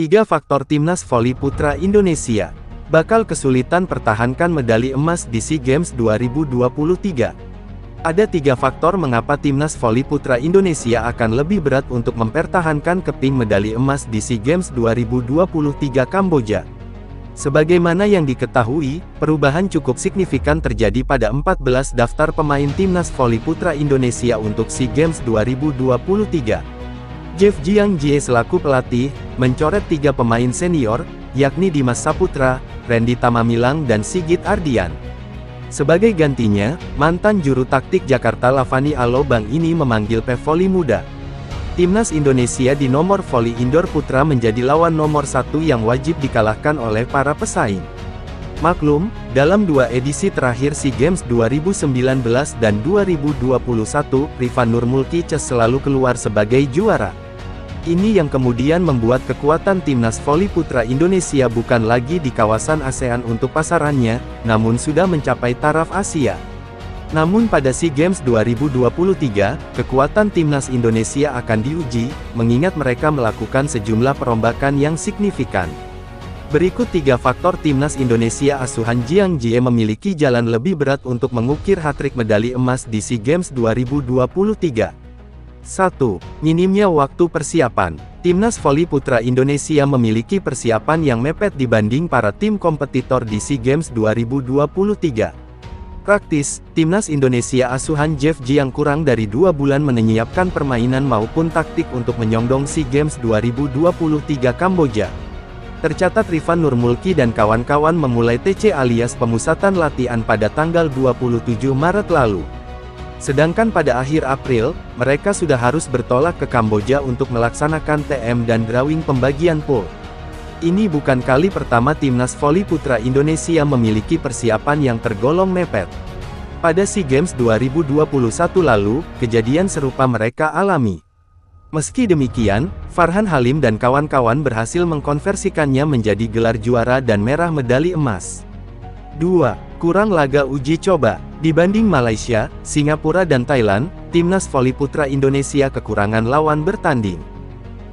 3 faktor Timnas Voli Putra Indonesia bakal kesulitan pertahankan medali emas di SEA Games 2023. Ada 3 faktor mengapa Timnas Voli Putra Indonesia akan lebih berat untuk mempertahankan keping medali emas di SEA Games 2023 Kamboja. Sebagaimana yang diketahui, perubahan cukup signifikan terjadi pada 14 daftar pemain Timnas Voli Putra Indonesia untuk SEA Games 2023. Jeff Jiang Jie selaku pelatih, mencoret 3 pemain senior, yakni Dimas Saputra, Randy Tamamilang dan Sigit Ardian. Sebagai gantinya, mantan juru taktik Jakarta Lavani Alobang ini memanggil pevoli muda. Timnas Indonesia di nomor voli indoor putra menjadi lawan nomor 1 yang wajib dikalahkan oleh para pesaing. Maklum, dalam 2 edisi terakhir SEA Games 2019 dan 2021, Rifan Nurmulki selalu keluar sebagai juara. Ini yang kemudian membuat kekuatan Timnas Voli Putra Indonesia bukan lagi di kawasan ASEAN untuk pasarannya, namun sudah mencapai taraf Asia. Namun pada SEA Games 2023, kekuatan Timnas Indonesia akan diuji, mengingat mereka melakukan sejumlah perombakan yang signifikan. Berikut 3 faktor Timnas Indonesia asuhan Jiang Jie memiliki jalan lebih berat untuk mengukir hat-trick medali emas di SEA Games 2023. 1. Minimnya waktu persiapan. Timnas Voli Putra Indonesia memiliki persiapan yang mepet dibanding para tim kompetitor di SEA Games 2023. Praktis, Timnas Indonesia asuhan Jeff Jiang kurang dari 2 bulan menyiapkan permainan maupun taktik untuk menyondong SEA Games 2023 Kamboja. Tercatat Rifan Nurmulki dan kawan-kawan memulai TC alias pemusatan latihan pada tanggal 27 Maret lalu. Sedangkan pada akhir April, mereka sudah harus bertolak ke Kamboja untuk melaksanakan TM dan drawing pembagian pool. Ini bukan kali pertama Timnas Voli Putra Indonesia memiliki persiapan yang tergolong mepet. Pada SEA Games 2021 lalu, kejadian serupa mereka alami. Meski demikian, Farhan Halim dan kawan-kawan berhasil mengkonversikannya menjadi gelar juara dan merah medali emas. 2. Kurang laga uji coba. Dibanding Malaysia, Singapura dan Thailand, Timnas Voli Putra Indonesia kekurangan lawan bertanding.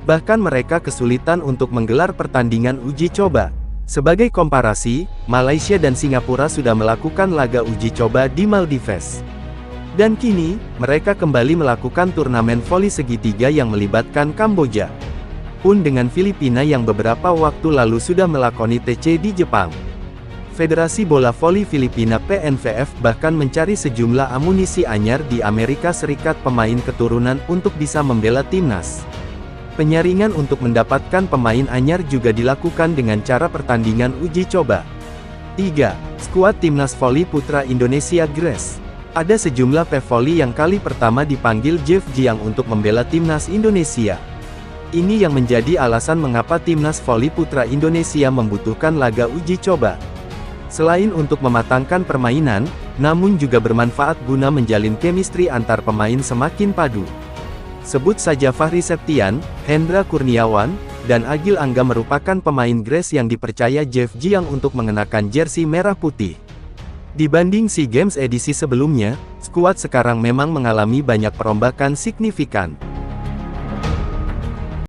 Bahkan mereka kesulitan untuk menggelar pertandingan uji coba. Sebagai komparasi, Malaysia dan Singapura sudah melakukan laga uji coba di Maldives. Dan kini, mereka kembali melakukan turnamen voli segitiga yang melibatkan Kamboja. Pun dengan Filipina yang beberapa waktu lalu sudah melakoni TC di Jepang. Federasi Bola Voli Filipina PNVF bahkan mencari sejumlah amunisi anyar di Amerika Serikat pemain keturunan untuk bisa membela timnas. Penyaringan untuk mendapatkan pemain anyar juga dilakukan dengan cara pertandingan uji coba. 3. Skuad Timnas Voli Putra Indonesia Grace. Ada sejumlah pevoli yang kali pertama dipanggil Jeff Jiang untuk membela timnas Indonesia. Ini yang menjadi alasan mengapa Timnas Voli Putra Indonesia membutuhkan laga uji coba. Selain untuk mematangkan permainan, namun juga bermanfaat guna menjalin chemistry antar pemain semakin padu. Sebut saja Fahri Septian, Hendra Kurniawan, dan Agil Angga merupakan pemain Grace yang dipercaya Jeff Jiang untuk mengenakan jersey merah putih. Dibanding SEA Games edisi sebelumnya, skuad sekarang memang mengalami banyak perombakan signifikan.